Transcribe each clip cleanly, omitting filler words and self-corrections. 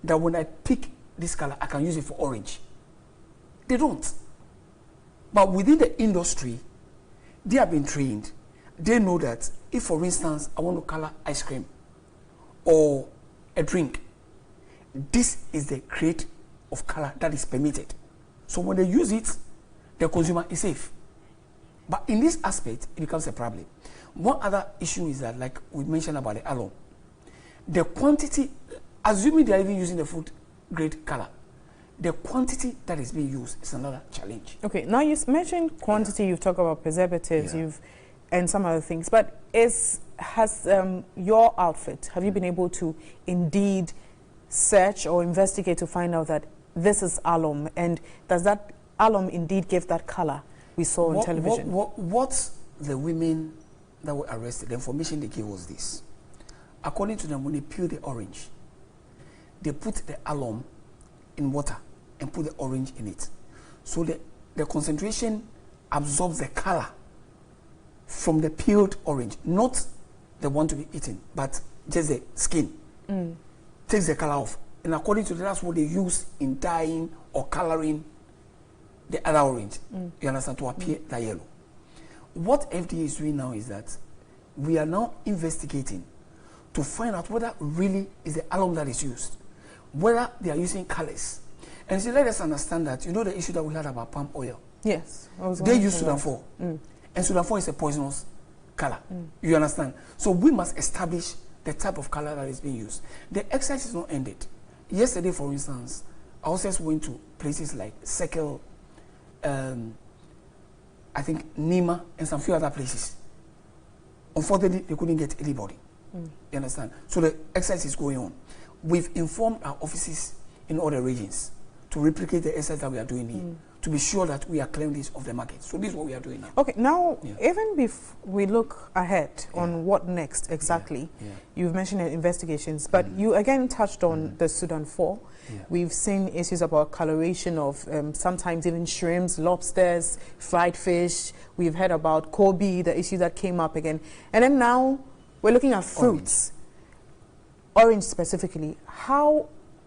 that when I pick this color, I can use it for orange. They don't. But within the industry, they have been trained. They know that if, for instance, I want to color ice cream or a drink, this is the grade of color that is permitted. So when they use it, the consumer is safe. But in this aspect, it becomes a problem. One other issue is that, like we mentioned about the alum, the quantity, assuming they are even using the food grade color, the quantity that is being used is another challenge. Okay, now you mentioned quantity, you've talked about preservatives, and some other things, but has your outfit, have you been able to indeed search or investigate to find out that this is alum, and does that alum indeed give that color we saw on television? What the women that were arrested, the information they gave was this. According to them, when they peel the orange, they put the alum in water and put the orange in it. So the concentration absorbs the color from the peeled orange, not the one to be eaten, but just the skin. Takes the color off. And according to that's what they use in dyeing or coloring the other orange. You understand? To appear the yellow. What FDA is doing now is that we are now investigating to find out whether really is the alum that is used, whether they are using colors. And so let us understand that, you know the issue that we had about palm oil? Yes. They use Sudan 4. And Sudan 4 is a poisonous color. You understand? So we must establish the type of color that is being used. The exercise is not ended. Yesterday, for instance, I also went to places like Sekel, I think Nima, and some few other places. Unfortunately, they couldn't get anybody. You understand? So the exercise is going on. We've informed our offices in all the regions to replicate the exercise that we are doing here, to be sure that we are clearing this off the market. So this is what we are doing now. Okay, now, even if we look ahead on what next exactly, you've mentioned investigations, but you again touched on the Sudan 4. We've seen issues about coloration of sometimes even shrimps, lobsters, fried fish. We've heard about Kobe, the issue that came up again. And then now we're looking at fruits, orange specifically.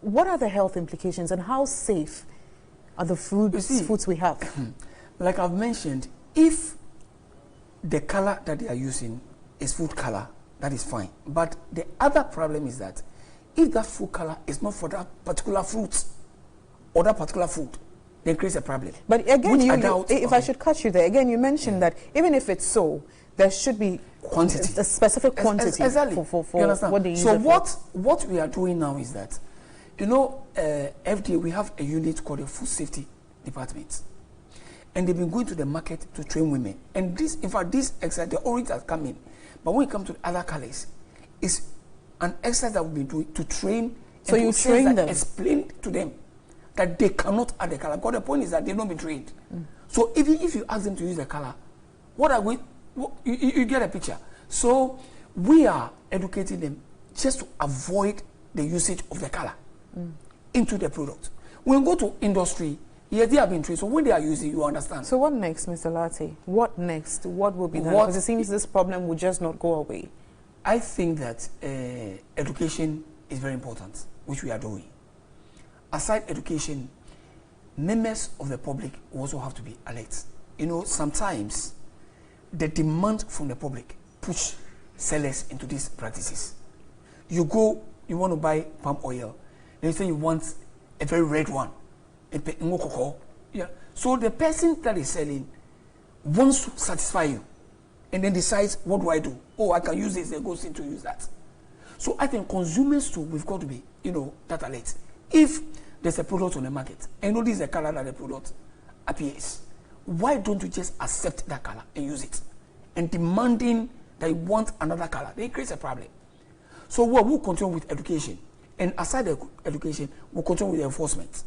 What are the health implications and how safe are the foods we have? Like I've mentioned, if the color that they are using is food color, that is fine. But the other problem is that if that food color is not for that particular fruit or that particular food, then creates a problem. But again, if I should cut you there, again, you mentioned that even if it's so, there should be quantity, a specific quantity exactly. for what they use. So what we are doing now is that, you know, FDA, we have a unit called the Food Safety Department. And they've been going to the market to train women. And this, in fact, this exercise, the orange has come in. But when it comes to other colors, it's an exercise that we've been doing to train. So you train them? Explain to them that they cannot add the color. Because the point is that they've not been trained. So even if you ask them to use the color, you get a picture. So we are educating them just to avoid the usage of the color into the product. When we go to industry, yes, they have been trained. So when they are using, you understand. So what next, Mr. Dartey? What next? What will be done? Because it seems this problem will just not go away. I think that education is very important, which we are doing. Aside education, members of the public also have to be alert. You know, sometimes the demand from the public push sellers into these practices. You go, you want to buy palm oil, then you say you want a very red one. So the person that is selling wants to satisfy you and then decides, what do I do? Oh, I can use this, and goes in to use that. So I think consumers too, we've got to be, you know, that alert. If there's a product on the market, and know this is the color that the product appears, why don't you just accept that color and use it? And demanding that you want another color, then it creates a problem. So we'll continue with education. And aside the education, we'll continue with the enforcement.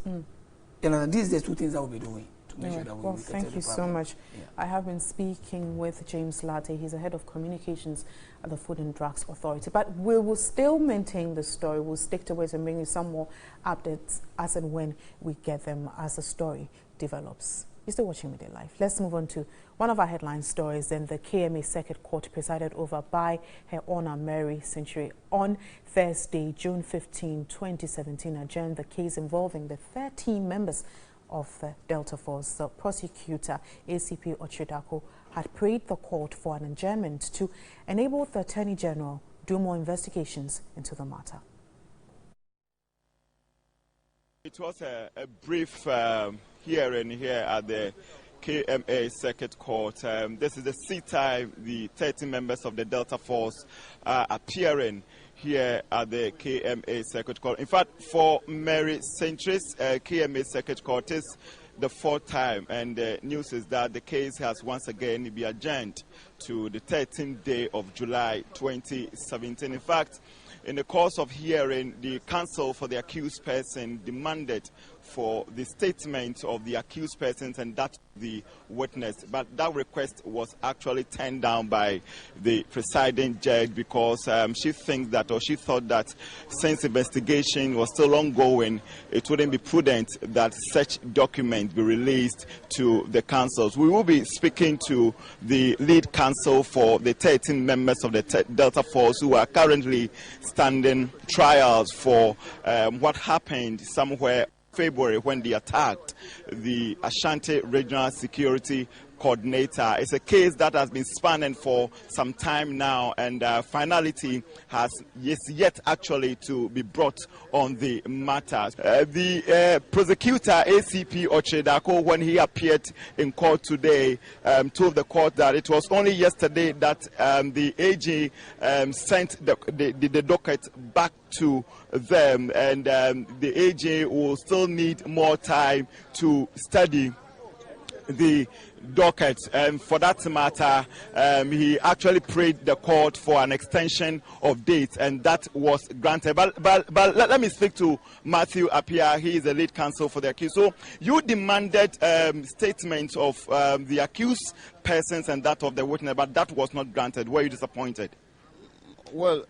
And these are the two things that we'll be doing to make sure that we thank you so much. I have been speaking with James Dartey. He's the head of communications at the Food and Drugs Authority. But we will still maintain the story. We'll stick to it and bring you some more updates as and when we get them as the story develops. You're still watching Midday Live. Let's move on to one of our headline stories. Then the KMA Circuit Court, presided over by Her Honor Mary Century, on Thursday, June 15, 2017, adjourned the case involving the 13 members of the Delta Force. The prosecutor, ACP Asiedu-Dartey, had prayed the court for an adjournment to enable the Attorney General do more investigations into the matter. It was a brief hearing here at the KMA Circuit Court. This is the 6th time the 13 members of the Delta Force are appearing here at the KMA Circuit Court. In fact, for Mary Century's KMA Circuit Court is the 4th time, and the news is that the case has once again been adjourned to the 13th day of July 2017. In fact, in the course of hearing, the counsel for the accused person demanded for the statement of the accused persons and that of the witness. But that request was actually turned down by the presiding judge because she thinks that, or she thought that since investigation was still ongoing, it wouldn't be prudent that such document be released to the counsels. We will be speaking to the lead counsel for the 13 members of the Delta Force who are currently standing trials for what happened somewhere February when they attacked the Ashanti Regional Security Coordinator. It's a case that has been spanning for some time now, and finality has yet actually to be brought on the matter. The prosecutor, ACP Asiedu-Dartey, when he appeared in court today, told the court that it was only yesterday that the AG sent the docket back to them, and the AG will still need more time to study the docket, and for that matter, he actually prayed the court for an extension of dates, and that was granted. But let me speak to Matthew Appiah. He is the lead counsel for the accused. So you demanded statements of the accused persons and that of the witness, but that was not granted. Were you disappointed? Well,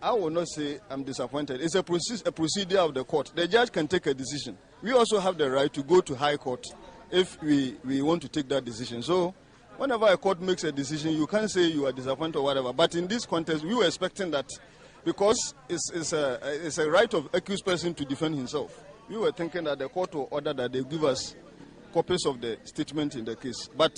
I will not say I'm disappointed. It's a procedure of the court. The judge can take a decision. We also have the right to go to High Court if we want to take that decision. So whenever a court makes a decision, you can't say you are disappointed or whatever. But in this context, we were expecting that because it's a right of accused person to defend himself. We were thinking that the court will order that they give us copies of the statement in the case. But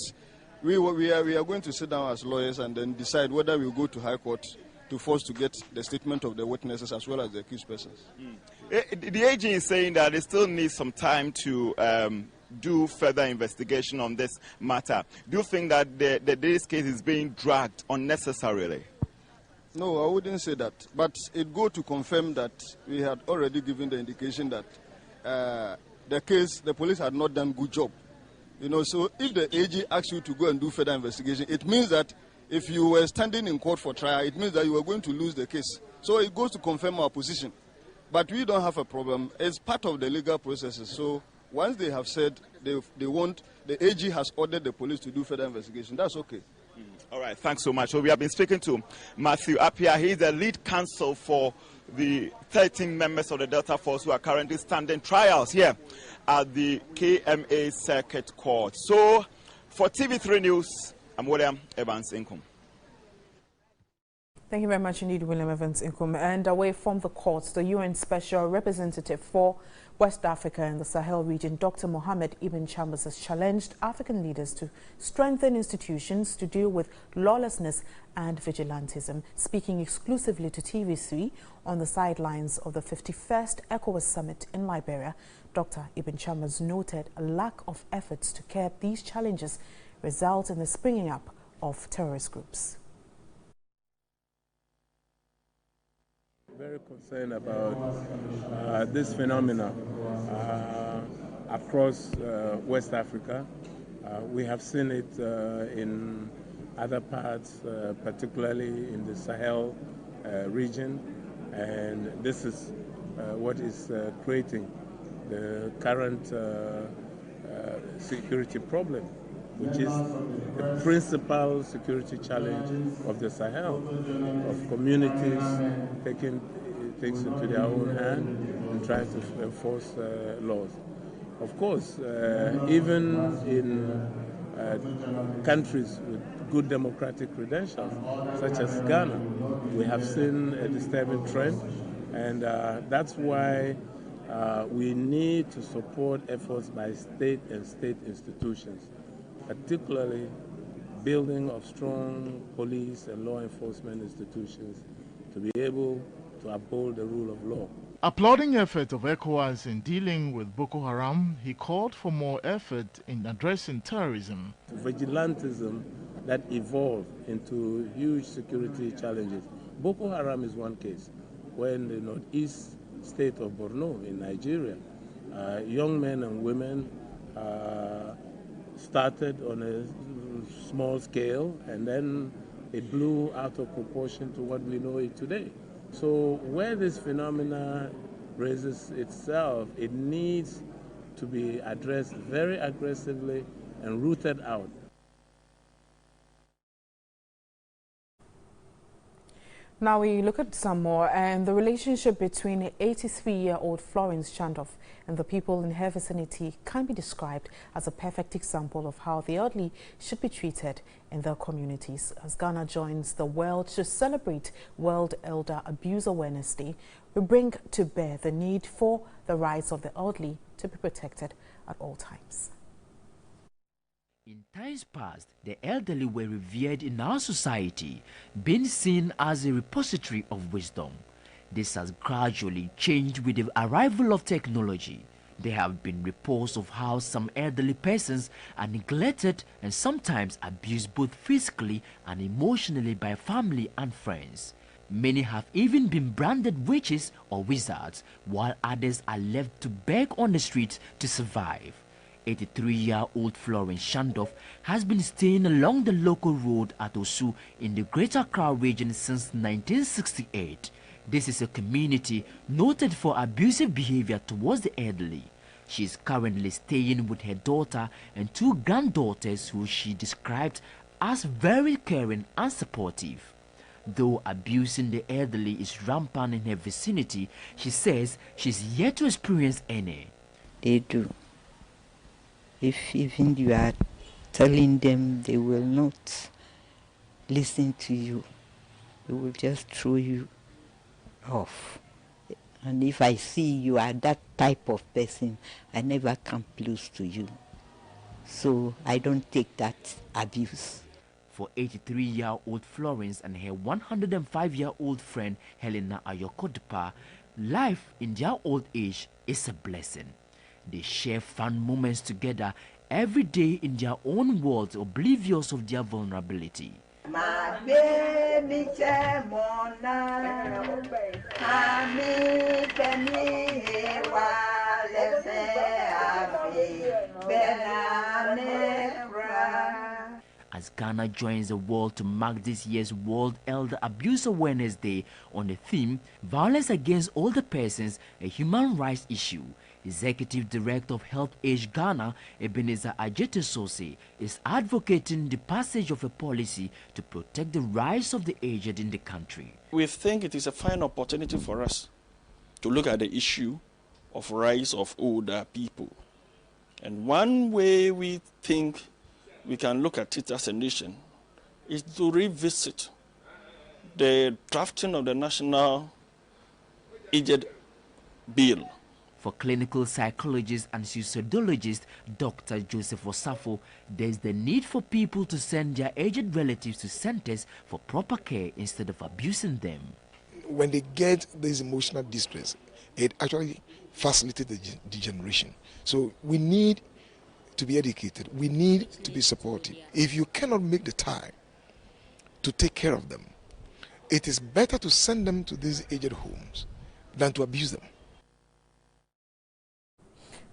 we are going to sit down as lawyers and then decide whether we go to High Court to force to get the statement of the witnesses as well as the accused persons. The AG is saying that it still needs some time to do further investigation on this matter. Do you think that this case is being dragged unnecessarily? No, I wouldn't say that. But it goes to confirm that we had already given the indication that the police had not done a good job. You know, so if the AG asks you to go and do further investigation, it means that if you were standing in court for trial, it means that you were going to lose the case. So it goes to confirm our position. But we don't have a problem. It's part of the legal processes. So once they have said they want, the AG has ordered the police to do further investigation. That's okay. All right, thanks so much. So we have been speaking to Matthew Appiah. He is the lead counsel for the 13 members of the Delta Force who are currently standing trials here at the KMA Circuit Court. So for TV3 News, I'm William Evans Inkum. Thank you very much indeed, William Evans Inkum. And away from the courts, the UN Special Representative for West Africa and the Sahel region, Dr. Mohammed Ibn Chambers, has challenged African leaders to strengthen institutions to deal with lawlessness and vigilantism. Speaking exclusively to TV3 on the sidelines of the 51st ECOWAS Summit in Liberia, Dr. Ibn Chambers noted a lack of efforts to curb these challenges result in the springing up of terrorist groups. Very concerned about this phenomena across West Africa. We have seen it in other parts, particularly in the Sahel region, and this is what is creating the current security problem, which is the principal security challenge of the Sahel, of communities taking things into their own hand and trying to enforce laws. Of course, even in countries with good democratic credentials, such as Ghana, we have seen a disturbing trend, and that's why we need to support efforts by state and state institutions, particularly building of strong police and law enforcement institutions to be able to uphold the rule of law. Applauding efforts of ECOWAS in dealing with Boko Haram, he called for more effort in addressing terrorism. Vigilantism that evolved into huge security challenges. Boko Haram is one case. When the northeast state of Borno in Nigeria, young men and women started on a small scale, and then it blew out of proportion to what we know it today. So where this phenomena raises itself, it needs to be addressed very aggressively and rooted out. Now we look at some more, and the relationship between 83-year-old Florence Shandoff and the people in her vicinity can be described as a perfect example of how the elderly should be treated in their communities. As Ghana joins the world to celebrate World Elder Abuse Awareness Day, we bring to bear the need for the rights of the elderly to be protected at all times. In times past, the elderly were revered in our society, being seen as a repository of wisdom. This has gradually changed with the arrival of technology. There have been reports of how some elderly persons are neglected and sometimes abused both physically and emotionally by family and friends. Many have even been branded witches or wizards, while others are left to beg on the streets to survive. 83-year-old Florence Shandoff has been staying along the local road at Osu in the Greater Accra region since 1968. This is a community noted for abusive behavior towards the elderly. She is currently staying with her daughter and two granddaughters who she described as very caring and supportive. Though abusing the elderly is rampant in her vicinity, she says she's yet to experience any. They do. If even you are telling them, they will not listen to you. They will just throw you off. And if I see you are that type of person, I never come close to you. So I don't take that abuse. For 83-year-old Florence and her 105-year-old friend Helena Ayokodepa, life in their old age is a blessing. They share fun moments together every day in their own worlds, oblivious of their vulnerability. My baby As Ghana joins the world to mark this year's World Elder Abuse Awareness Day on the theme Violence Against Older Persons, a Human Rights Issue, Executive Director of Health Age Ghana, Ebenezer Ajetesose, is advocating the passage of a policy to protect the rights of the aged in the country. We think it is a fine opportunity for us to look at the issue of rights of older people. And one way we think we can look at it as a nation is to revisit the drafting of the National Aged Bill. For clinical psychologist and suicidologist Dr. Joseph Osafo, there is the need for people to send their aged relatives to centers for proper care instead of abusing them. When they get this emotional distress, it actually facilitates the degeneration. So we need to be educated. We need to be supportive. If you cannot make the time to take care of them, it is better to send them to these aged homes than to abuse them.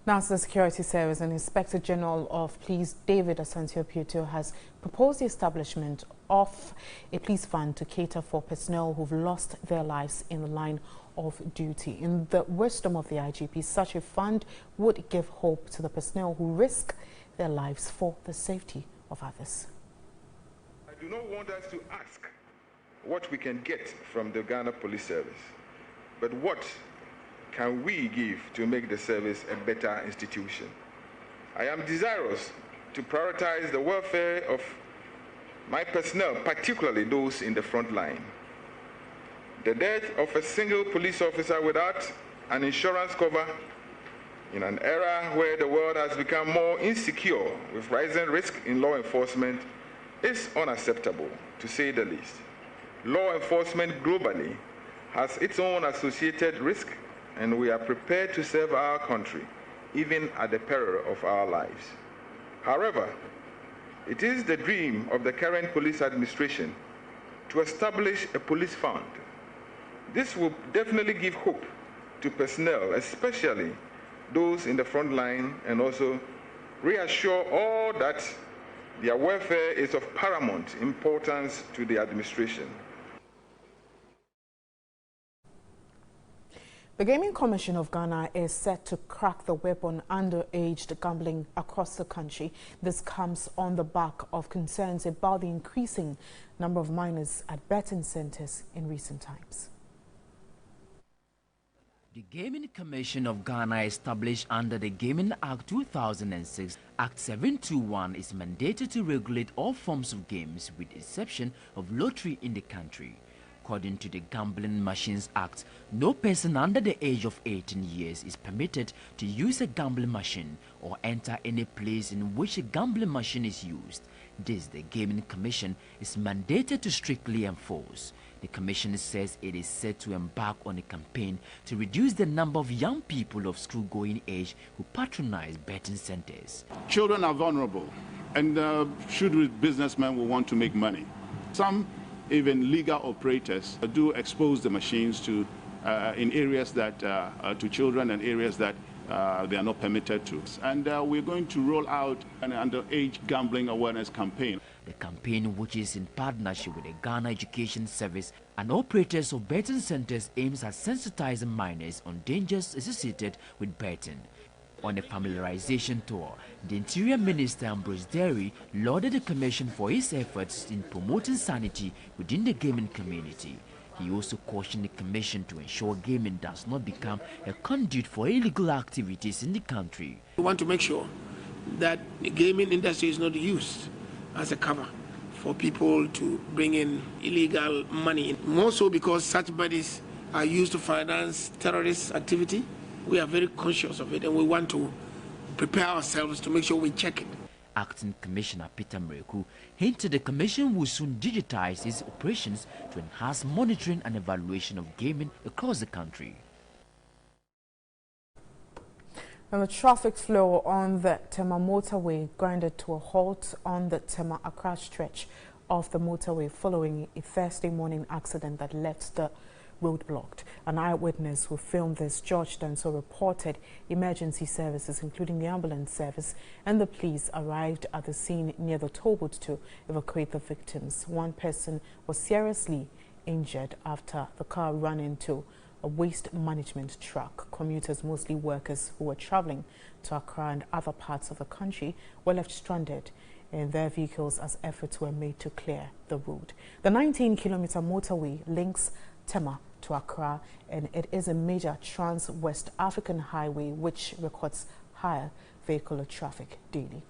National Security Service and Inspector General of Police David Asante-Oputo has proposed the establishment of a police fund to cater for personnel who've lost their lives in the line of duty. In the wisdom of the IGP, such a fund would give hope to the personnel who risk their lives for the safety of others. I do not want us to ask what we can get from the Ghana Police Service, but what can we give to make the service a better institution? I am desirous to prioritize the welfare of my personnel, particularly those in the front line. The death of a single police officer without an insurance cover in an era where the world has become more insecure with rising risk in law enforcement is unacceptable, to say the least. Law enforcement globally has its own associated risk, and we are prepared to serve our country, even at the peril of our lives. However, it is the dream of the current police administration to establish a police fund. This will definitely give hope to personnel, especially those in the front line, and also reassure all that their welfare is of paramount importance to the administration. The Gaming Commission of Ghana is set to crack the whip on underage gambling across the country. This comes on the back of concerns about the increasing number of minors at betting centers in recent times. The Gaming Commission of Ghana, established under the Gaming Act 2006, Act 721, is mandated to regulate all forms of games with the exception of lottery in the country. According to the Gambling Machines Act, no person under the age of 18 years is permitted to use a gambling machine or enter any place in which a gambling machine is used. This, the Gaming Commission, is mandated to strictly enforce. The Commission says it is set to embark on a campaign to reduce the number of young people of school-going age who patronize betting centers. Children are vulnerable, and shrewd businessmen will want to make money. Some even legal operators do expose the machines to in areas that to children and areas that they are not permitted to. And we're going to roll out an underage gambling awareness campaign. The campaign, which is in partnership with the Ghana Education Service and operators of betting centers, aims at sensitizing minors on dangers associated with betting. On a familiarization tour, the Interior Minister Asiedu-Dartey lauded the Commission for its efforts in promoting sanity within the gaming community. He also cautioned the Commission to ensure gaming does not become a conduit for illegal activities in the country. We want to make sure that the gaming industry is not used as a cover for people to bring in illegal money. More so because such bodies are used to finance terrorist activity. We are very conscious of it, and we want to prepare ourselves to make sure we check it. Acting Commissioner Peter Mreku hinted the Commission will soon digitize its operations to enhance monitoring and evaluation of gaming across the country. And the traffic flow on the Tema motorway grinded to a halt on the Tema-Accra stretch of the motorway following a Thursday morning accident that left the road blocked. An eyewitness who filmed this, George Danso, reported emergency services, including the ambulance service, and the police arrived at the scene near the toll booth to evacuate the victims. One person was seriously injured after the car ran into a waste management truck. Commuters, mostly workers who were traveling to Accra and other parts of the country, were left stranded in their vehicles as efforts were made to clear the road. The 19-kilometer motorway links Tema to Accra, and it is a major trans-West African highway which records higher vehicular traffic daily.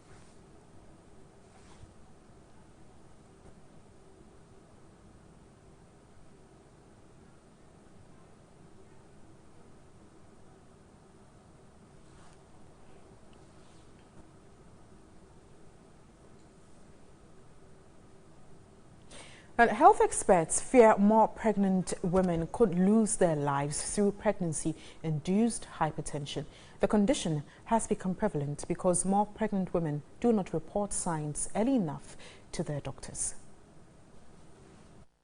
Health experts fear more pregnant women could lose their lives through pregnancy-induced hypertension. The condition has become prevalent because more pregnant women do not report signs early enough to their doctors.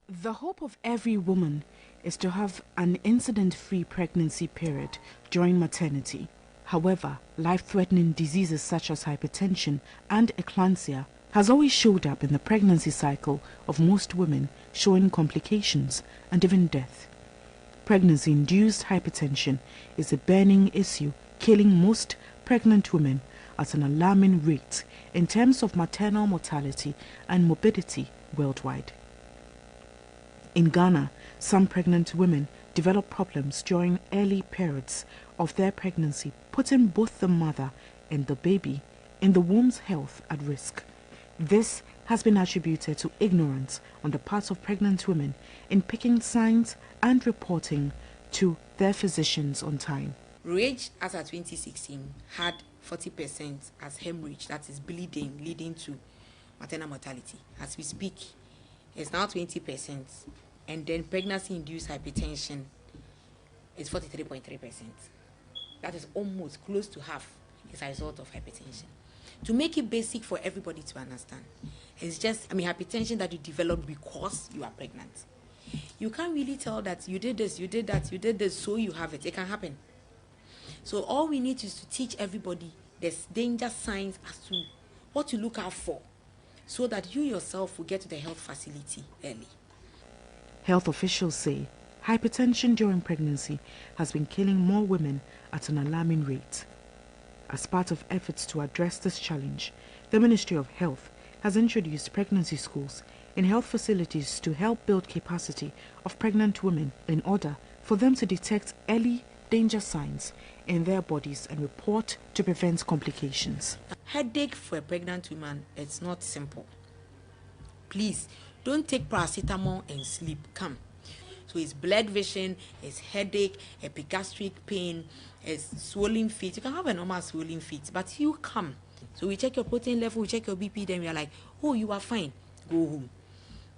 The hope of every woman is to have an incident-free pregnancy period during maternity. However, life-threatening diseases such as hypertension and eclampsia has always showed up in the pregnancy cycle of most women, showing complications and even death. Pregnancy-induced hypertension is a burning issue, killing most pregnant women at an alarming rate in terms of maternal mortality and morbidity worldwide. In Ghana, some pregnant women develop problems during early periods of their pregnancy, putting both the mother and the baby in the womb's health at risk. This has been attributed to ignorance on the part of pregnant women in picking signs and reporting to their physicians on time. RAGE, as at 2016, had 40% as hemorrhage, that is bleeding, leading to maternal mortality. As we speak, it's now 20%, and then pregnancy-induced hypertension is 43.3%. That is almost close to half as a result of hypertension. To make it basic for everybody to understand, it's just, hypertension that you develop because you are pregnant. You can't really tell that you did this, you did that, you did this, so you have it. It can happen. So all we need is to teach everybody there's danger signs as to what to look out for, so that you yourself will get to the health facility early. Health officials say hypertension during pregnancy has been killing more women at an alarming rate. As part of efforts to address this challenge, the Ministry of Health has introduced pregnancy schools in health facilities to help build capacity of pregnant women in order for them to detect early danger signs in their bodies and report to prevent complications. Headache for a pregnant woman, it's not simple. Please, don't take paracetamol and sleep. Come. So it's blood vision, it's headache, epigastric pain, it's swollen feet. You can have a normal swollen feet, but you come. So we check your protein level, we check your BP, then we are like, oh, you are fine, go home.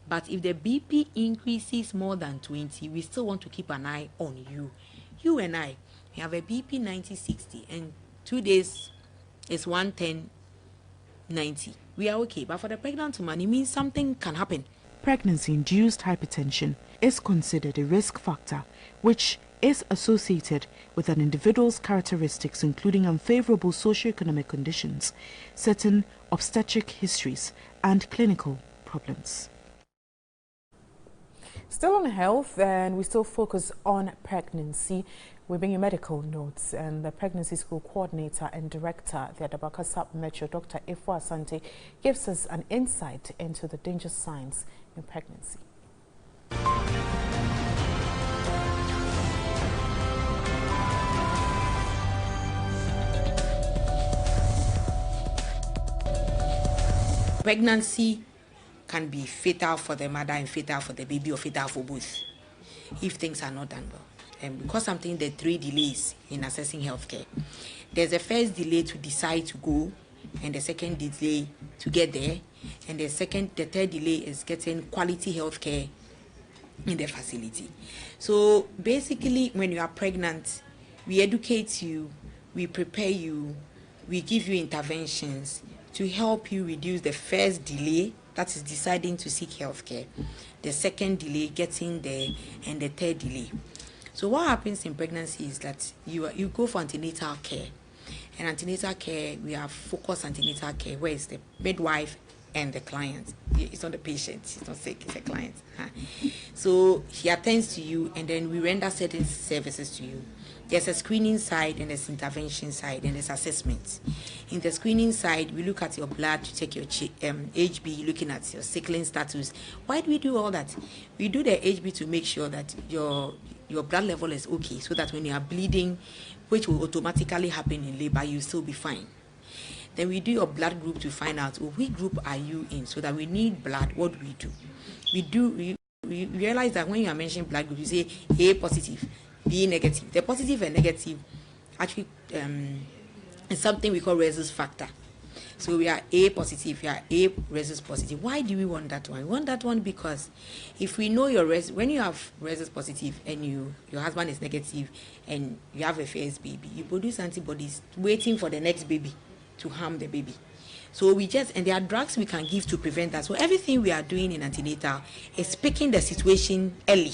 But if the BP increases more than 20, we still want to keep an eye on you. You and I, we have a BP 90-60, and 2 days is 110-90. We are okay, but for the pregnant woman, it means something can happen. Pregnancy-induced hypertension is considered a risk factor, which is associated with an individual's characteristics, including unfavorable socioeconomic conditions, certain obstetric histories, and clinical problems. Still on health, and we still focus on pregnancy. We bring you medical notes, and the pregnancy school coordinator and director, the Adabaka Metro, Dr. Efo Asante, gives us an insight into the danger signs in pregnancy. Pregnancy can be fatal for the mother and fatal for the baby, or fatal for both if things are not done well. And because I'm thinking there are 3 delays in accessing healthcare. There's a first delay to decide to go, and the second delay to get there, and the third delay is getting quality healthcare in the facility. So basically, when you are pregnant, we educate you, we prepare you, we give you interventions to help you reduce the first delay, that is deciding to seek healthcare, the second delay, getting there, and the third delay. So what happens in pregnancy is that you go for antenatal care. And antenatal care, we have focused antenatal care, where it's the midwife and the client. It's not the patient, it's not sick, it's the client. So he attends to you, and then we render certain services to you. There's a screening side, and there's intervention side, and there's assessment. In the screening side, we look at your blood to check your HB, looking at your sickling status. Why do we do all that? We do the HB to make sure that your blood level is okay, so that when you are bleeding, which will automatically happen in labor, you'll still be fine. Then we do your blood group to find out, which group are you in, so that we need blood. What do? We realize that when you are mentioning blood group, you say A positive, B negative. The positive and negative actually is something we call rhesus factor. So we are A positive, we are A rhesus positive. Why do we want that one? We want that one because if we know when you have rhesus positive and your husband is negative and you have a first baby, you produce antibodies waiting for the next baby to harm the baby. So and there are drugs we can give to prevent that. So everything we are doing in antenatal is picking the situation early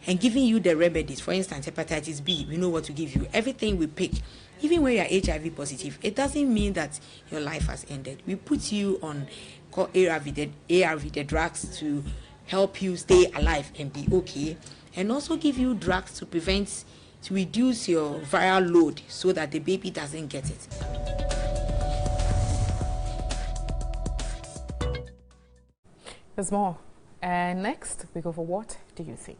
and giving you the remedies. For instance, hepatitis B, we know what to give you. Everything we pick, even when you are HIV positive, it doesn't mean that your life has ended. We put you on ARV, the drugs to help you stay alive and be okay, and also give you drugs to reduce your viral load so that the baby doesn't get it. There's more. And next, we go for What Do You Think?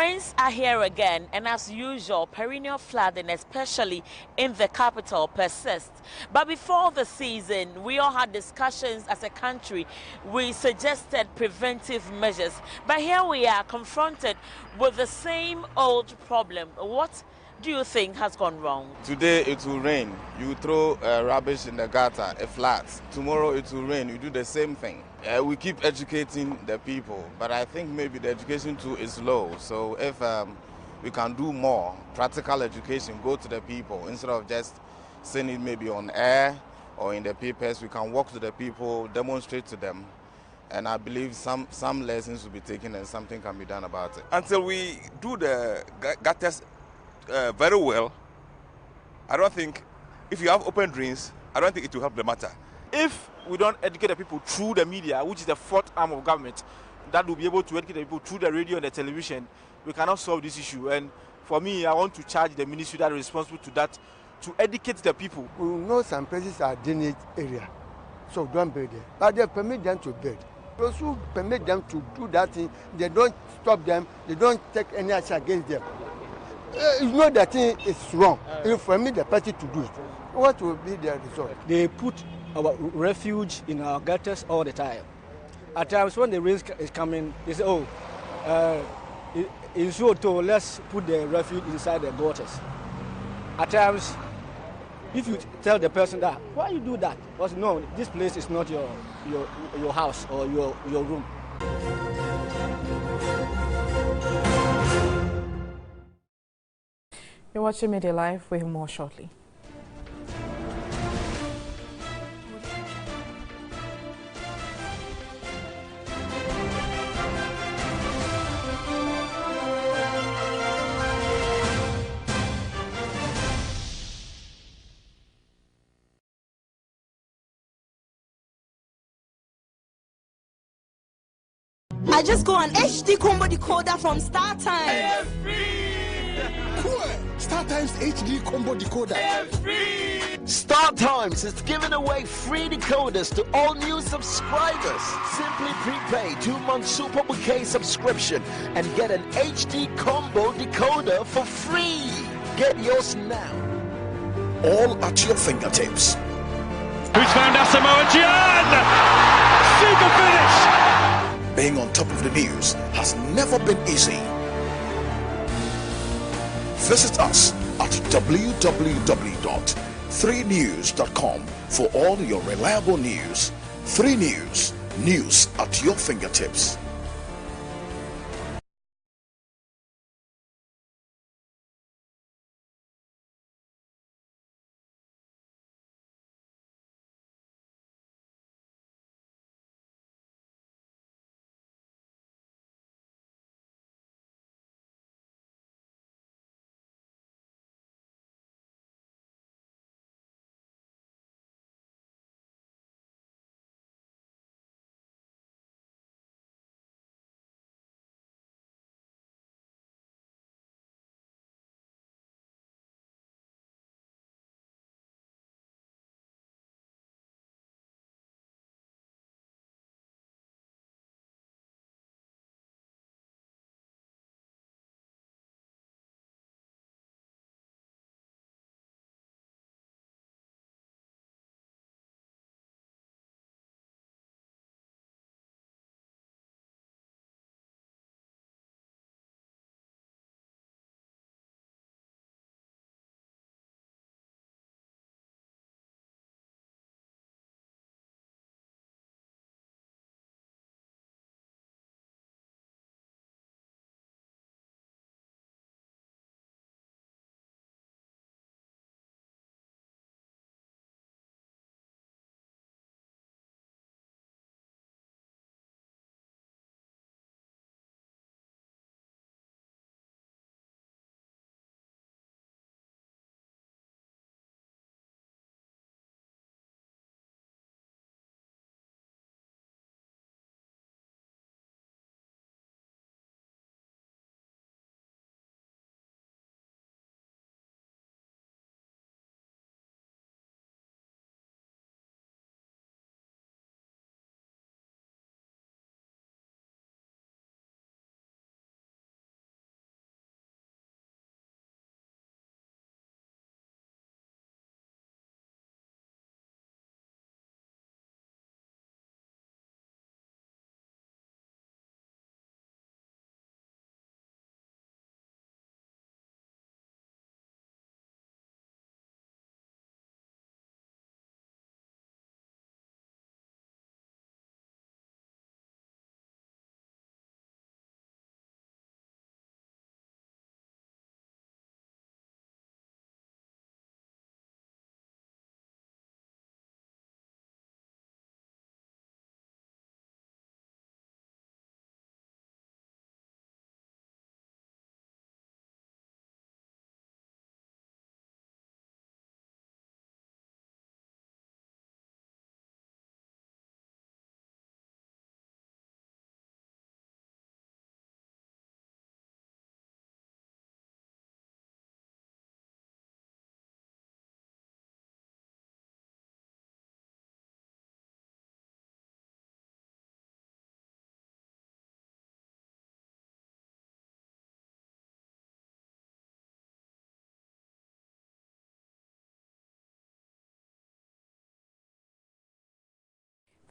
Rains are here again, and as usual, perennial flooding, especially in the capital, persists. But before the season, we all had discussions as a country. We suggested preventive measures. But here we are, confronted with the same old problem. What do you think has gone wrong? Today it will rain. You throw rubbish in the gutter, it floods. Tomorrow it will rain. You do the same thing. We keep educating the people, but I think maybe the education too is low. So if we can do more practical education, go to the people instead of just saying it maybe on air or in the papers, we can walk to the people, demonstrate to them. And I believe some lessons will be taken and something can be done about it. Until we do the gutters very well, I don't think, if you have open drains, I don't think it will help the matter. If we don't educate the people through the media, which is the fourth arm of government, that will be able to educate the people through the radio and the television, we cannot solve this issue. And for me, I want to charge the ministry that is responsible to that, to educate the people. We know some places are drainage area, so don't build there. But they permit them to build. Those who permit them to do that thing, they don't stop them, they don't take any action against them. You know that thing is wrong. If permit the party to do it, what will be the result? They put our refuge in our gutters all the time. At times when the rain is coming, they say, oh, it's so tall, let's put the refuge inside the gutters. At times, if you tell the person that, why you do that? Because no, this place is not your house or your room. You're watching Midday Live. We'll have more shortly. I just got an HD combo decoder from StarTimes. Cool. StarTimes HD combo decoder. StarTimes is giving away free decoders to all new subscribers. Simply prepay 2-month Super Bouquet subscription and get an HD combo decoder for free. Get yours now. All at your fingertips. Who's found Asamoah Gyan? Super finish! Being on top of the news has never been easy. Visit us at www.3news.com for all your reliable news. 3 News, news at your fingertips.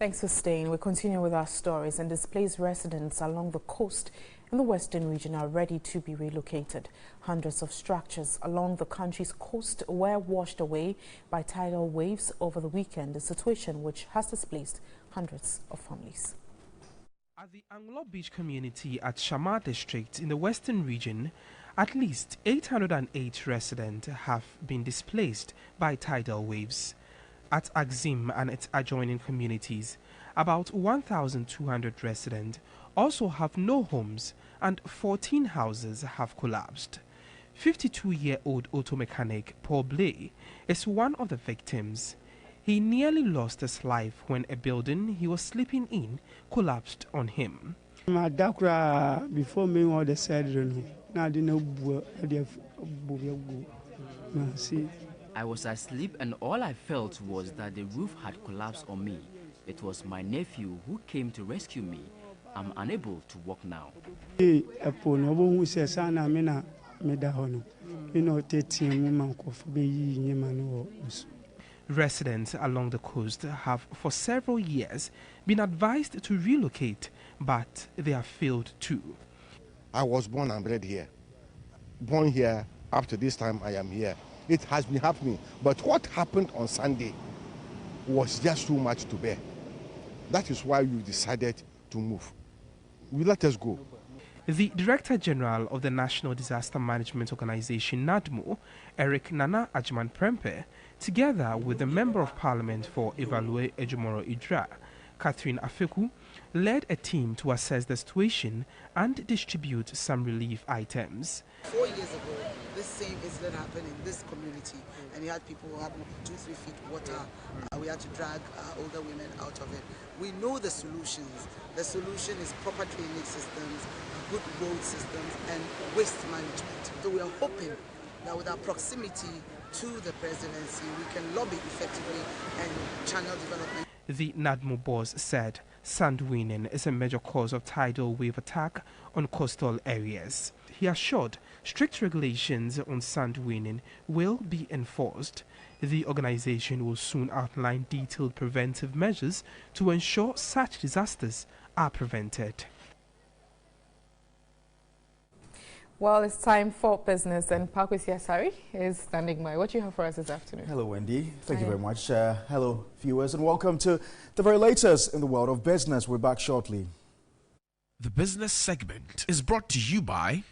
Thanks for staying. We continue with our stories, and displaced residents along the coast in the western region are ready to be relocated. Hundreds of structures along the country's coast were washed away by tidal waves over the weekend, a situation which has displaced hundreds of families. At the Anglo Beach community at Shamar district in the western region, at least 808 residents have been displaced by tidal waves. At Axim and its adjoining communities, about 1,200 residents also have no homes and 14 houses have collapsed. 52-year-old auto mechanic Paul Blay is one of the victims. He nearly lost his life when a building he was sleeping in collapsed on him. Before me, all the said, I was asleep and all I felt was that the roof had collapsed on me. It was my nephew who came to rescue me. I'm unable to walk now. Residents along the coast have for several years been advised to relocate, but they have failed to. I was born and bred here. Born here, up to this time I am here. It has been happening, but what happened on Sunday was just too much to bear. That is why we decided to move. We let us go. The Director General of the National Disaster Management Organization, NADMO, Eric Nana Ajman Prempe, together with the Member of Parliament for Evaluate Ejumoro Idra, Catherine Afeku, led a team to assess the situation and distribute some relief items. 4 years ago, this same incident happened in this community, and you had people who had 2-3 feet water. We had to drag older women out of it. We know the solutions. The solution is proper drainage systems, good road systems, and waste management. So we are hoping that with our proximity to the presidency, we can lobby effectively and channel development. The NADMO boss said sand winning is a major cause of tidal wave attack on coastal areas. He assured strict regulations on sand winning will be enforced. The organization will soon outline detailed preventive measures to ensure such disasters are prevented. Well, it's time for business, and Pakus Yasari is standing by. What do you have for us this afternoon? Hello, Wendy. Thank you very much. Hello, viewers, and welcome to the very latest in the world of business. We're back shortly. The business segment is brought to you by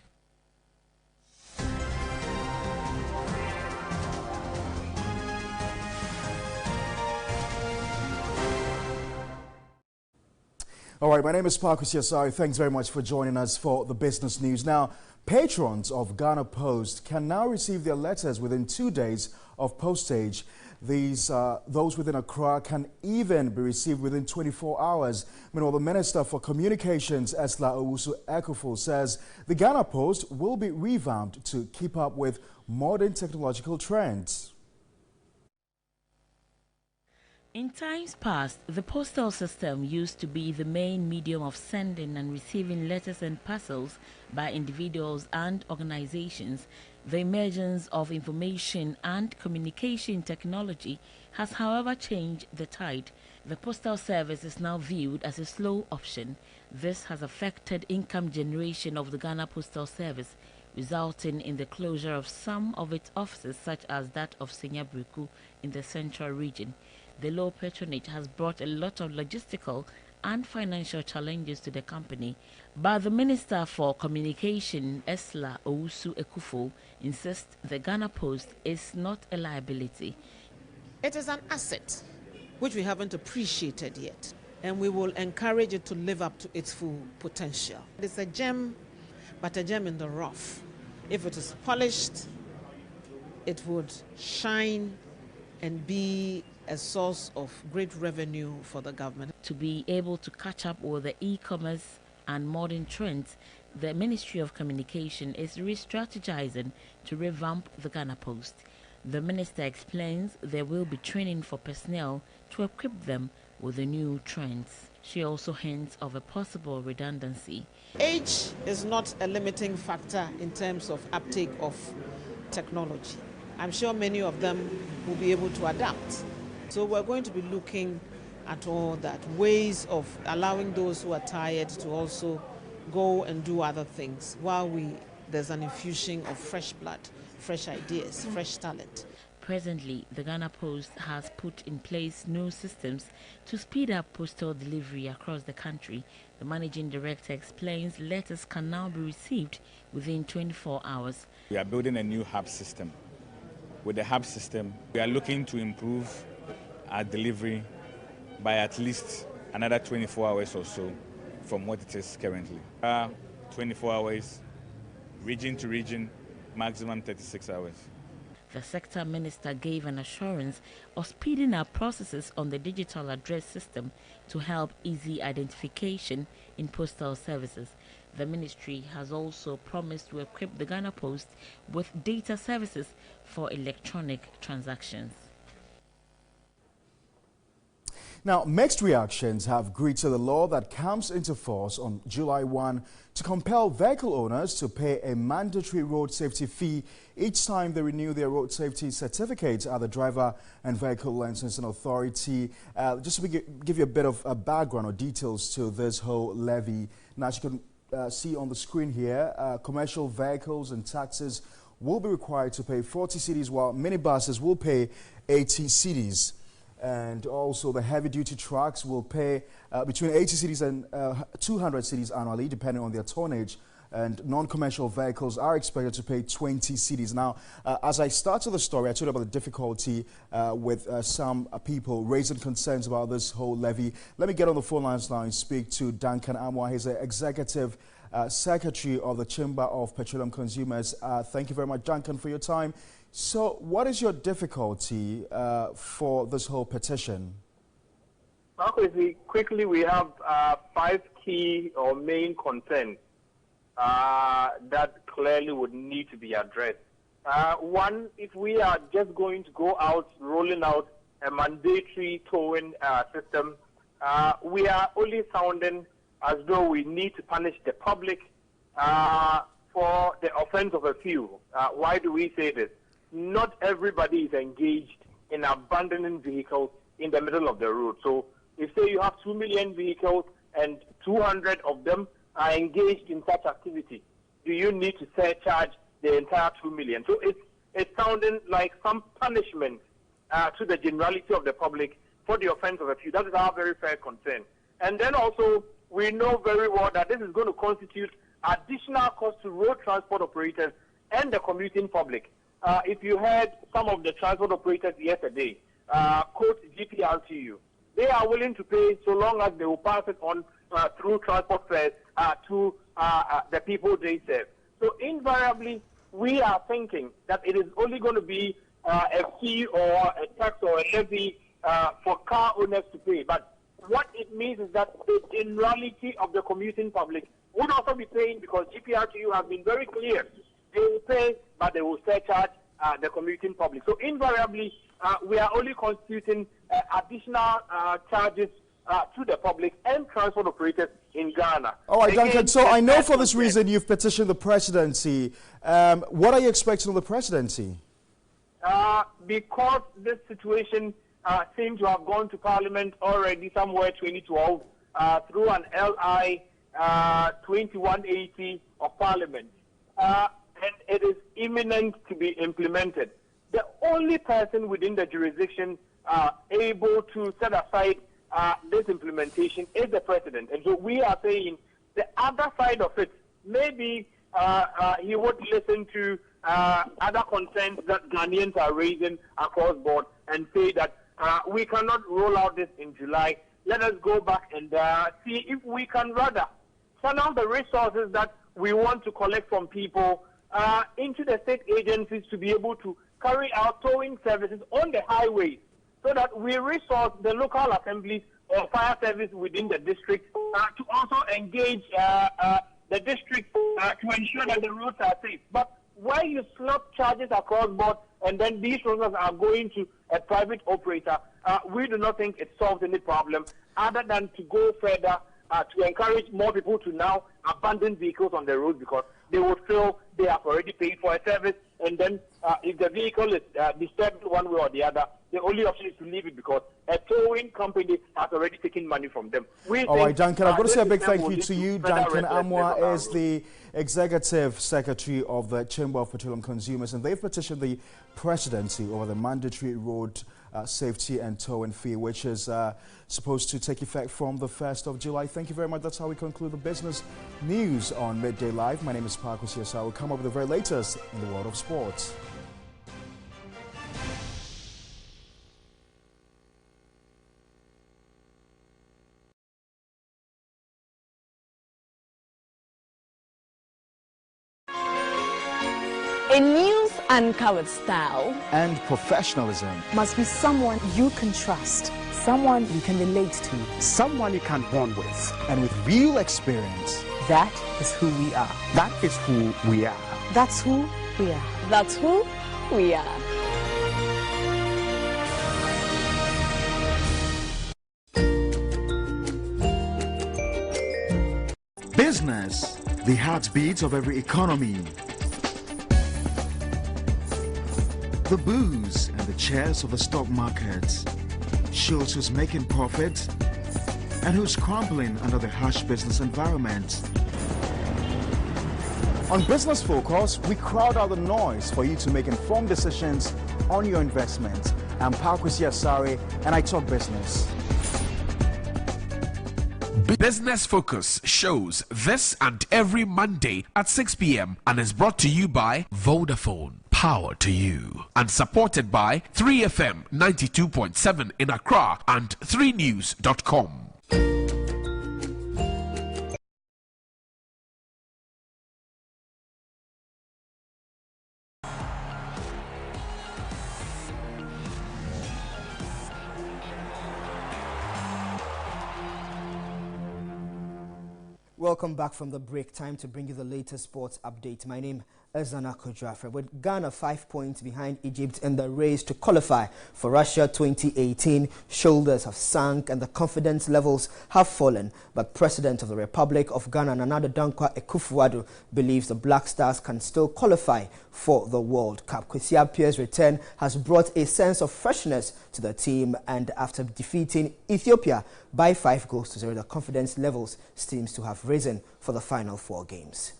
All right, my name is Pakus Yasari. Thanks very much for joining us for the business news. Now, patrons of Ghana Post can now receive their letters within 2 days of postage. Those within Accra can even be received within 24 hours. Meanwhile, the Minister for Communications, Esla Owusu-Ekufo, says the Ghana Post will be revamped to keep up with modern technological trends. In times past, the postal system used to be the main medium of sending and receiving letters and parcels by individuals and organizations. The emergence of information and communication technology has, however, changed the tide. The postal service is now viewed as a slow option. This has affected income generation of the Ghana Postal Service, resulting in the closure of some of its offices, such as that of Senya Briku in the central region. The low patronage has brought a lot of logistical and financial challenges to the company, but the Minister for Communication, Esla Owusu-Ekufo, insists the Ghana Post is not a liability. It is an asset which we haven't appreciated yet, and we will encourage it to live up to its full potential. It's a gem, but a gem in the rough. If it is polished, it would shine and be a source of great revenue for the government. To be able to catch up with the e-commerce and modern trends, the Ministry of Communication is re-strategizing to revamp the Ghana Post. The minister explains there will be training for personnel to equip them with the new trends. She also hints of a possible redundancy. Age is not a limiting factor in terms of uptake of technology. I'm sure many of them will be able to adapt. So we're going to be looking at all that. Ways of allowing those who are tired to also go and do other things while there's an infusion of fresh blood, fresh ideas, fresh talent. Presently, the Ghana Post has put in place new systems to speed up postal delivery across the country. The managing director explains letters can now be received within 24 hours. We are building a new hub system. With the hub system, we are looking to improve our delivery by at least another 24 hours or so from what it is currently. 24 hours, region to region, maximum 36 hours. The sector minister gave an assurance of speeding up processes on the digital address system to help easy identification in postal services. The ministry has also promised to equip the Ghana Post with data services for electronic transactions. Now, mixed reactions have greeted the law that comes into force on July 1 to compel vehicle owners to pay a mandatory road safety fee each time they renew their road safety certificates at the Driver and Vehicle Licensing Authority. Just to give you a bit of background or details to this whole levy. Now, as you can see on the screen here, commercial vehicles and taxis will be required to pay 40 cedis, while minibuses will pay 80 cedis. And also the heavy-duty trucks will pay between 80 cedis and 200 cedis annually, depending on their tonnage. And non-commercial vehicles are expected to pay 20 cedis. Now, as I started the story, I told you about the difficulty with some people raising concerns about this whole levy. Let me get on the phone lines now and speak to Duncan Amwa. He's the Executive Secretary of the Chamber of Petroleum Consumers. Thank you very much, Duncan, for your time. So what is your difficulty for this whole petition? Quickly, we have 5 key or main concerns that clearly would need to be addressed. One, if we are just going to go out, rolling out a mandatory towing system, we are only sounding as though we need to punish the public for the offense of a few. Why do we say this? Not everybody is engaged in abandoning vehicles in the middle of the road. So if, say, you have 2 million vehicles and 200 of them are engaged in such activity, do you need to surcharge the entire 2 million? So it's sounding like some punishment to the generality of the public for the offense of a few. That is our very fair concern. And then also, we know very well that this is going to constitute additional cost to road transport operators and the commuting public. If you heard some of the transport operators yesterday quote GPRTU, they are willing to pay so long as they will pass it on through transport fares to the people they serve. So invariably, we are thinking that it is only going to be a fee or a tax or a levy for car owners to pay. But what it means is that the generality of the commuting public would also be paying, because GPRTU has been very clear. They will pay, but they will surcharge the commuting public. So invariably, we are only constituting additional charges to the public and transport operators in Ghana. All right, Duncan, so I know for this reason you've petitioned the presidency. What are you expecting of the presidency? Because this situation seems to have gone to Parliament already somewhere 2012 through an LI 2180 of Parliament. And it is imminent to be implemented. The only person within the jurisdiction able to set aside this implementation is the president. And so we are saying the other side of it, maybe he would listen to other concerns that Ghanaians are raising across board and say that we cannot roll out this in July. Let us go back and see if we can rather channel the resources that we want to collect from people into the state agencies to be able to carry out towing services on the highways, so that we resource the local assemblies or fire service within the district to also engage the district to ensure that the roads are safe. But while you slap charges across board and then these roads are going to a private operator, we do not think it solves any problem other than to go further to encourage more people to now abandon vehicles on the road, because they would feel they have already paid for a service and then if the vehicle is disturbed one way or the other, the only option is to leave it because a towing company has already taken money from them. All right, Duncan, I've got to say a big thank you to you. Duncan Amwa is the Executive Secretary of the Chamber of Petroleum Consumers, and they've petitioned the presidency over the mandatory road safety and towing fee, which is supposed to take effect from the 1st of July. Thank you very much. That's how we conclude the business news on Midday Live. My name is Parker Siasa. We'll come up with the very latest in the world of sports. A news anchor with style and professionalism must be someone you can trust, someone you can relate to, someone you can bond with, and with real experience. That is who we are. That is who we are. That's who we are. That's who we are. Business, the heartbeat of every economy. The booze and the chairs of the stock market shows who's making profit and who's crumbling under the harsh business environment. On Business Focus, we crowd out the noise for you to make informed decisions on your investment. I'm Parkwesi Asari and I talk business. Business Focus shows this and every Monday at 6 p.m. and is brought to you by Vodafone. Power to you. And supported by 3FM 92.7 in Accra and 3news.com. Welcome back from the break. Time to bring you the latest sports update. My name is Zana Kodrafre. With Ghana 5 points behind Egypt in the race to qualify for Russia 2018, shoulders have sunk and the confidence levels have fallen. But President of the Republic of Ghana, Nana Dankwa Akufo-Addo, believes the Black Stars can still qualify for the World Cup. Kwesi Appiah's return has brought a sense of freshness to the team, and after defeating Ethiopia by 5-0, the confidence levels seems to have risen for the final 4 games.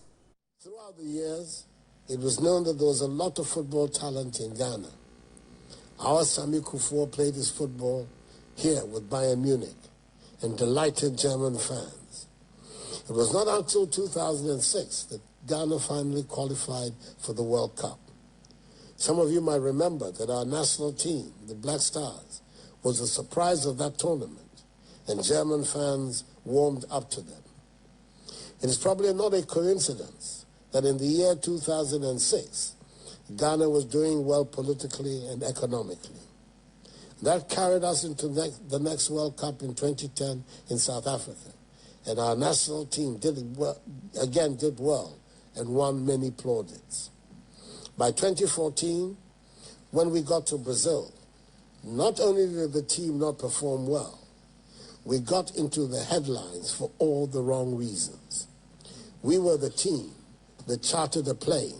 Throughout the years, it was known that there was a lot of football talent in Ghana. Our Sami Kufuor played his football here with Bayern Munich and delighted German fans. It was not until 2006 that Ghana finally qualified for the World Cup. Some of you might remember that our national team, the Black Stars, was the surprise of that tournament, and German fans warmed up to them. It is probably not a coincidence that in the year 2006, Ghana was doing well politically and economically. That carried us into the next World Cup in 2010 in South Africa. And our national team did well and won many plaudits. By 2014, when we got to Brazil, not only did the team not perform well, we got into the headlines for all the wrong reasons. We were the team that chartered a plane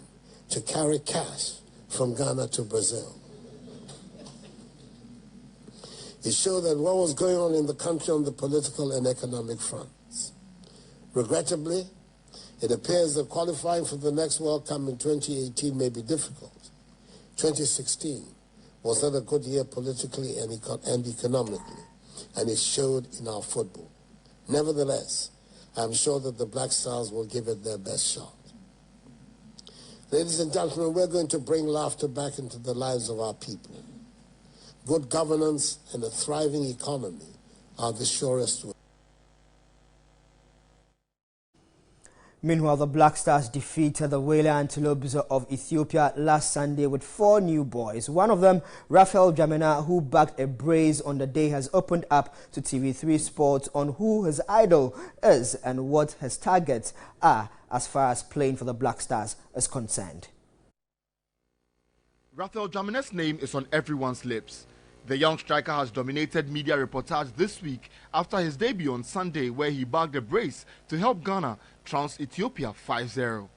to carry cash from Ghana to Brazil. It showed that what was going on in the country on the political and economic fronts. Regrettably, it appears that qualifying for the next World Cup in 2018 may be difficult. 2016 was not a good year politically and economically, and it showed in our football. Nevertheless, I'm sure that the Black Stars will give it their best shot. Ladies and gentlemen, we're going to bring laughter back into the lives of our people. Good governance and a thriving economy are the surest way. Meanwhile, the Black Stars defeated the Wele Antelopes of Ethiopia last Sunday with 4 new boys. One of them, Raphael Jamena, who backed a brace on the day, has opened up to TV3 Sports on who his idol is and what his targets are as far as playing for the Black Stars is concerned. Raphael Jamena's name is on everyone's lips. The young striker has dominated media reportage this week after his debut on Sunday, where he bagged a brace to help Ghana trounce Ethiopia 5-0.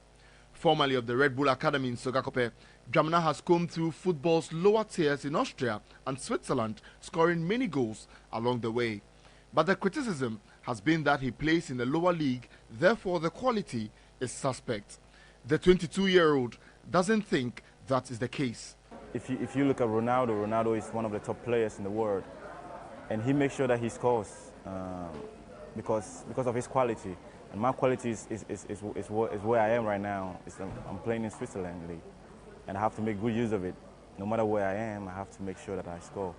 Formerly of the Red Bull Academy in Sogakope, Dramana has combed through football's lower tiers in Austria and Switzerland, scoring many goals along the way. But the criticism has been that he plays in the lower league, therefore the quality is suspect. The 22-year-old doesn't think that is the case. If you look at Ronaldo, Ronaldo is one of the top players in the world, and he makes sure that he scores because of his quality. And my quality is where I am right now. I'm playing in Switzerland league, and I have to make good use of it. No matter where I am, I have to make sure that I score.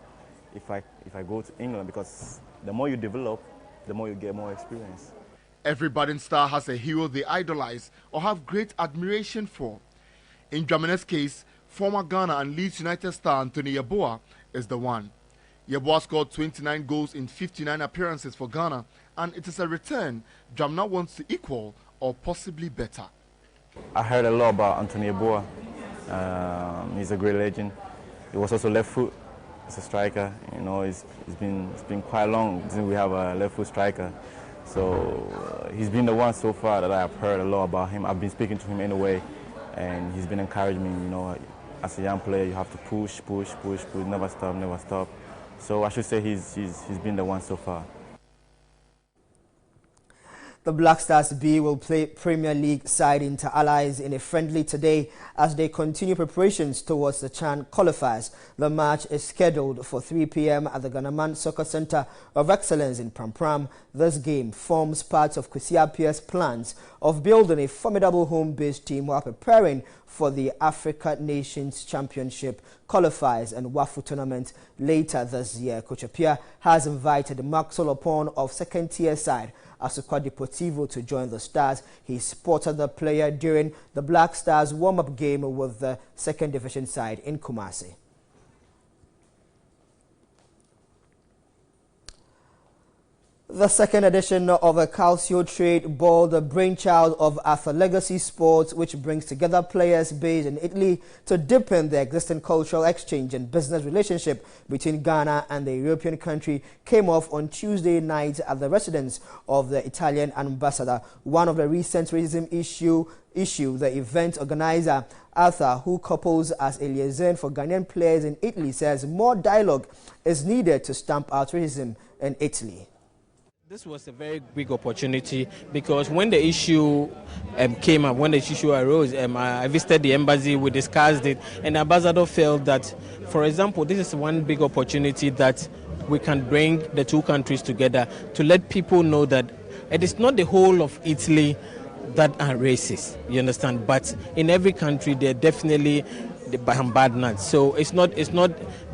If I go to England, because the more you develop, the more you get more experience. Every budding star has a hero they idolize or have great admiration for. In Dramana's case, former Ghana and Leeds United star Anthony Yeboah is the one. Yeboah scored 29 goals in 59 appearances for Ghana, and it is a return Dramana wants to equal or possibly better. I heard a lot about Anthony Yeboah. He's a great legend. He was also left foot as a striker. You know, it's been quite long since we have a left foot striker. So he's been the one so far that I have heard a lot about him. I've been speaking to him anyway, and he's been encouraging me. You know, as a young player, you have to push, never stop. So I should say he's been the one so far. The Black Stars B will play Premier League side Inter Allies in a friendly today as they continue preparations towards the CHAN qualifiers. The match is scheduled for 3 p.m. at the Ghanaman Soccer Center of Excellence in Pram. This game forms part of Kwesi Appiah's plans of building a formidable home-based team while preparing for the Africa Nations Championship qualifiers and WAFU tournament later this year. Coach Appiah has invited Mark Solopon of second-tier side Asukwa Deportivo to join the Stars. He spotted the player during the Black Stars warm-up game with the second division side in Kumasi. The second edition of a Calcio Trade Ball, the brainchild of Arthur Legacy Sports, which brings together players based in Italy to deepen the existing cultural exchange and business relationship between Ghana and the European country, came off on Tuesday night at the residence of the Italian ambassador. One of the recent racism issue, the event organizer, Arthur, who couples as a liaison for Ghanaian players in Italy, says more dialogue is needed to stamp out racism in Italy. This was a very big opportunity because when the issue came up, when the issue arose, I visited the embassy, we discussed it, and the ambassador felt that, for example, this is one big opportunity that we can bring the two countries together to let people know that it is not the whole of Italy that are racist, you understand, but in every country there are definitely bad nuts. So it's not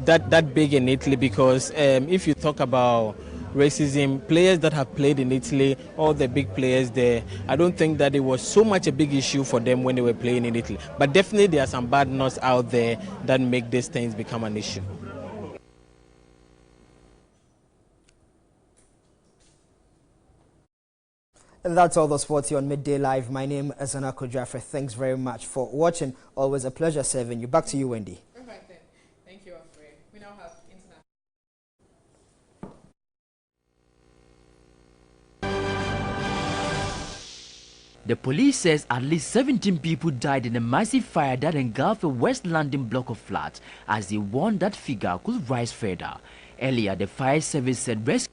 that big in Italy because if you talk about racism, players that have played in Italy, all the big players there, I don't think that it was so much a big issue for them when they were playing in Italy. But definitely there are some bad nuts out there that make these things become an issue. And that's all the sports here on Midday Live. My name is Asiedu Dartey. Thanks very much for watching. Always a pleasure serving you. Back to you, Wendy. All right then. Thank you, Alfred. We now have international. The police says at least 17 people died in a massive fire that engulfed a West London block of flats, as they warned that figure could rise further. Earlier, the fire service said rescue.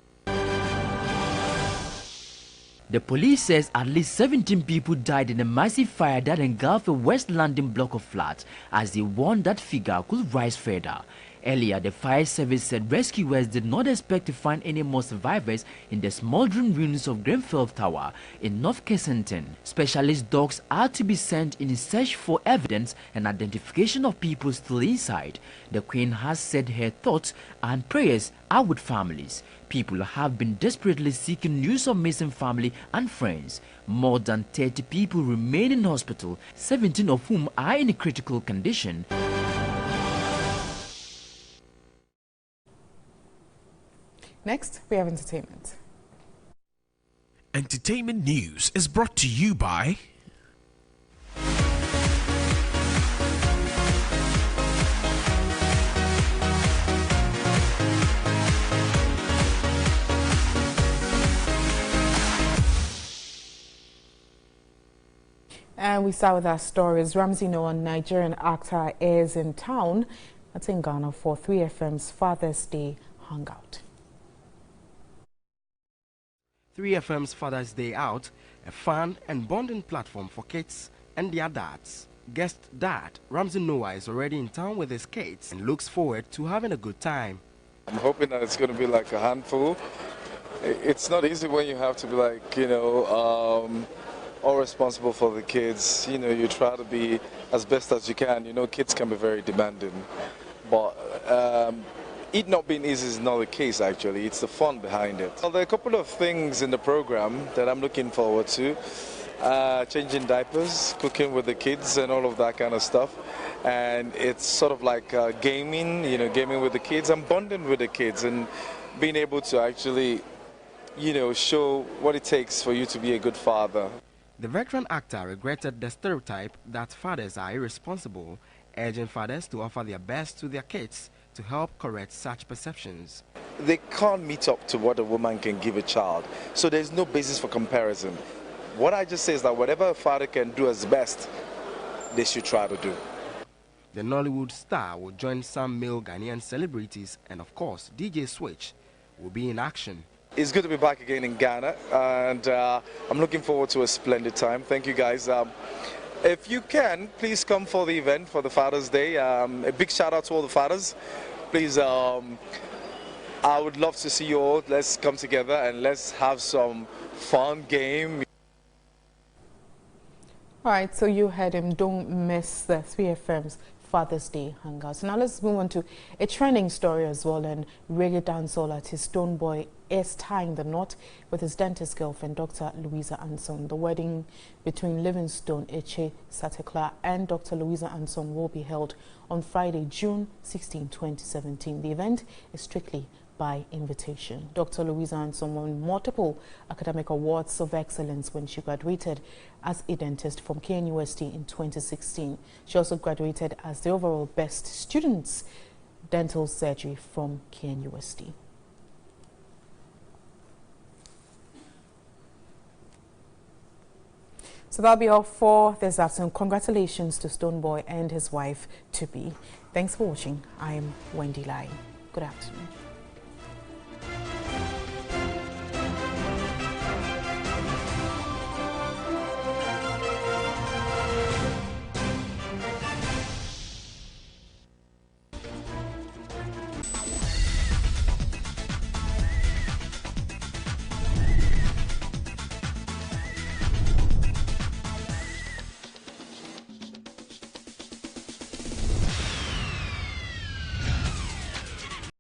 The police says at least 17 people died in a massive fire that engulfed a West London block of flats, as they warned that figure could rise further. Earlier, the fire service said rescuers did not expect to find any more survivors in the smoldering ruins of Grenfell Tower in North Kensington. Specialist dogs are to be sent in search for evidence and identification of people still inside. The Queen has said her thoughts and prayers are with families. People have been desperately seeking news of missing family and friends. More than 30 people remain in hospital, 17 of whom are in a critical condition. Next, we have entertainment. Entertainment news is brought to you by And we start with our stories. Ramsey Noah, Nigerian actor, is in town. That's in Ghana for 3FM's Father's Day hangout. 3FM's Father's Day Out, a fun and bonding platform for kids and their dads. Guest dad Ramsey Noah is already in town with his kids and looks forward to having a good time. I'm hoping that it's going to be like a handful. It's not easy when you have to be like, all responsible for the kids. You try to be as best as you can. Kids can be very demanding. But it not being easy is not the case, actually. It's the fun behind it. Well, there are a couple of things in the program that I'm looking forward to. Changing diapers, cooking with the kids and all of that kind of stuff. And it's sort of like gaming, gaming with the kids and bonding with the kids and being able to actually, show what it takes for you to be a good father. The veteran actor regretted the stereotype that fathers are irresponsible, urging fathers to offer their best to their kids to help correct such perceptions. They can't meet up to what a woman can give a child, so there's no basis for comparison. What I just say is that whatever a father can do as best, they should try to do. The Nollywood star will join some male Ghanaian celebrities, and of course, DJ Switch will be in action. It's good to be back again in Ghana, and I'm looking forward to a splendid time. Thank you, guys. If you can, please come for the event for the Father's Day. A big shout out to all the fathers. Please, I would love to see you all. Let's come together and let's have some fun game. All right, so you heard him. Don't miss the 3FM's Father's Day hangouts. Now let's move on to a trending story as well. And reggae dancehall artist Stonebwoy is tying the knot with his dentist girlfriend, Dr. Louisa Anson. The wedding between Livingstone Eche Satekla and Dr. Louisa Anson will be held on Friday, June 16, 2017. The event is strictly by invitation. Dr. Louisa Anson won multiple academic awards of excellence when she graduated as a dentist from KNUST in 2016. She also graduated as the overall best students dental surgery from KNUST. So that'll be all for this afternoon. Congratulations to Stonebwoy and his wife to be. Thanks for watching. I'm Wendy Lai. Good afternoon.